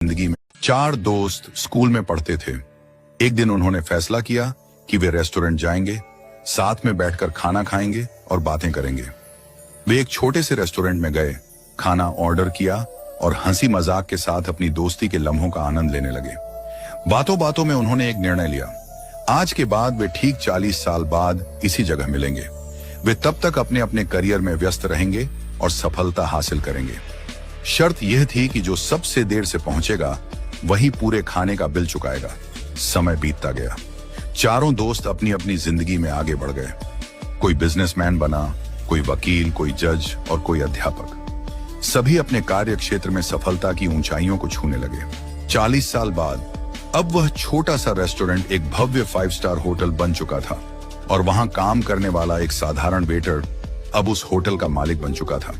जिंदगी में 4 दोस्त स्कूल में पढ़ते थे। एक दिन उन्होंने फैसला किया कि वे रेस्टोरेंट जाएंगे, साथ में बैठकर खाना खाएंगे और बातें करेंगे। वे एक छोटे से रेस्टोरेंट में गए, खाना ऑर्डर किया और हंसी मजाक के साथ अपनी दोस्ती के लम्हों का आनंद लेने लगे। बातों बातों में उन्होंने एक निर्णय लिया। आज के बाद वे ठीक 40 साल बाद इसी जगह मिलेंगे। वे तब तक अपने अपने करियर में व्यस्त रहेंगे और सफलता हासिल करेंगे। शर्त यह थी कि जो सबसे देर से पहुंचेगा वही पूरे खाने का बिल चुकाएगा। समय बीतता गया। चारों दोस्त अपनी अपनी जिंदगी में आगे बढ़ गए। कोई बिजनेसमैन बना, कोई वकील, कोई जज और कोई अध्यापक। सभी अपने कार्य क्षेत्र में सफलता की ऊंचाइयों को छूने लगे। 40 साल बाद अब वह छोटा सा रेस्टोरेंट एक भव्य 5 स्टार होटल बन चुका था और वहां काम करने वाला एक साधारण वेटर अब उस होटल का मालिक बन चुका था।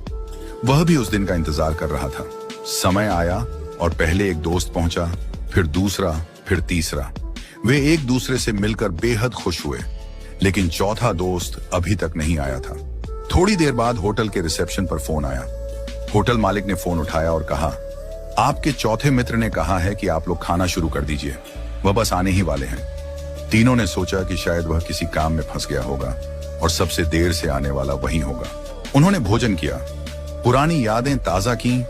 वह भी उस दिन का इंतजार कर रहा था। समय आया और पहले एक दोस्त पहुंचा, फिर दूसरा, फिर तीसरा। वे एक दूसरे से मिलकर बेहद खुश हुए, लेकिन चौथा दोस्त अभी तक नहीं आया था। थोड़ी देर बाद होटल के रिसेप्शन पर फोन आया। होटल मालिक ने फोन उठाया और कहा, आपके चौथे मित्र ने कहा है कि आप लोग खाना शुरू कर दीजिए, वह बस आने ही वाले हैं। तीनों ने सोचा कि शायद वह किसी काम में फंस गया होगा और सबसे देर से आने वाला वही होगा। उन्होंने भोजन किया, पुरानी यादें ताजा की,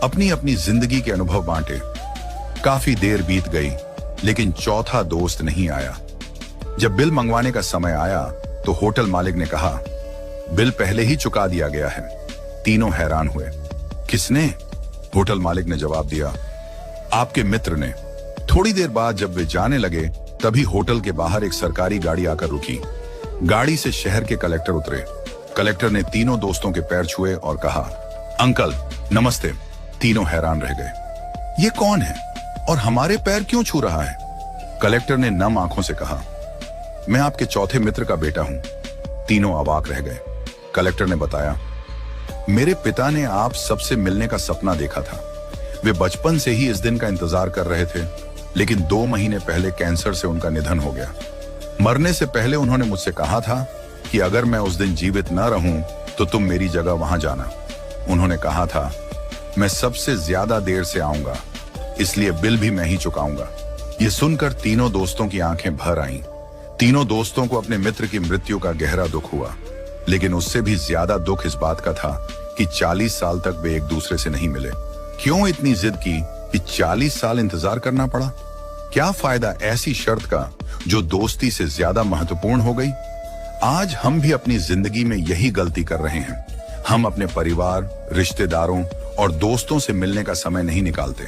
अपनी अपनी जिंदगी के अनुभव बांटे। काफी देर बीत गई, लेकिन चौथा दोस्त नहीं आया। जब बिल मंगवाने का समय आया तो होटल मालिक ने कहा, बिल पहले ही चुका दिया गया है। तीनों हैरान हुए। किसने? होटल मालिक ने जवाब दिया, आपके मित्र ने। थोड़ी देर बाद जब वे जाने लगे तभी होटल के बाहर एक सरकारी गाड़ी आकर रुकी। गाड़ी से शहर के कलेक्टर उतरे। कलेक्टर ने तीनों दोस्तों के पैर छुए और कहा, अंकल नमस्ते। तीनों हैरान रह गए। ये कौन है और हमारे पैर क्यों छू रहा है? कलेक्टर ने नम आंखों से कहा, मैं आपके चौथे मित्र का बेटा हूं। तीनों अवाक रह गए। कलेक्टर ने बताया, मेरे पिता ने आप सबसे मिलने का सपना देखा था। वे बचपन से ही इस दिन का इंतजार कर रहे थे, लेकिन 2 महीने पहले कैंसर से उनका निधन हो गया। मरने से पहले उन्होंने मुझसे कहा था कि अगर मैं उस दिन जीवित न रहूं तो तुम मेरी जगह वहां जाना। उन्होंने कहा था, मैं सबसे ज्यादा देर से आऊंगा, इसलिए बिल भी मैं ही चुकाऊंगा। ये सुनकर तीनों दोस्तों की आंखें भर आईं। तीनों दोस्तों को अपने मित्र की मृत्यु का गहरा दुख हुआ, लेकिन उससे भी ज्यादा दुख इस बात का था कि 40 साल तक वे एक दूसरे से नहीं मिले। क्यों इतनी जिद की कि 40 साल इंतजार करना पड़ा? क्या फायदा ऐसी शर्त का जो दोस्ती से ज्यादा महत्वपूर्ण हो गई? आज हम भी अपनी जिंदगी में यही गलती कर रहे हैं। हम अपने परिवार, रिश्तेदारों और दोस्तों से मिलने का समय नहीं निकालते।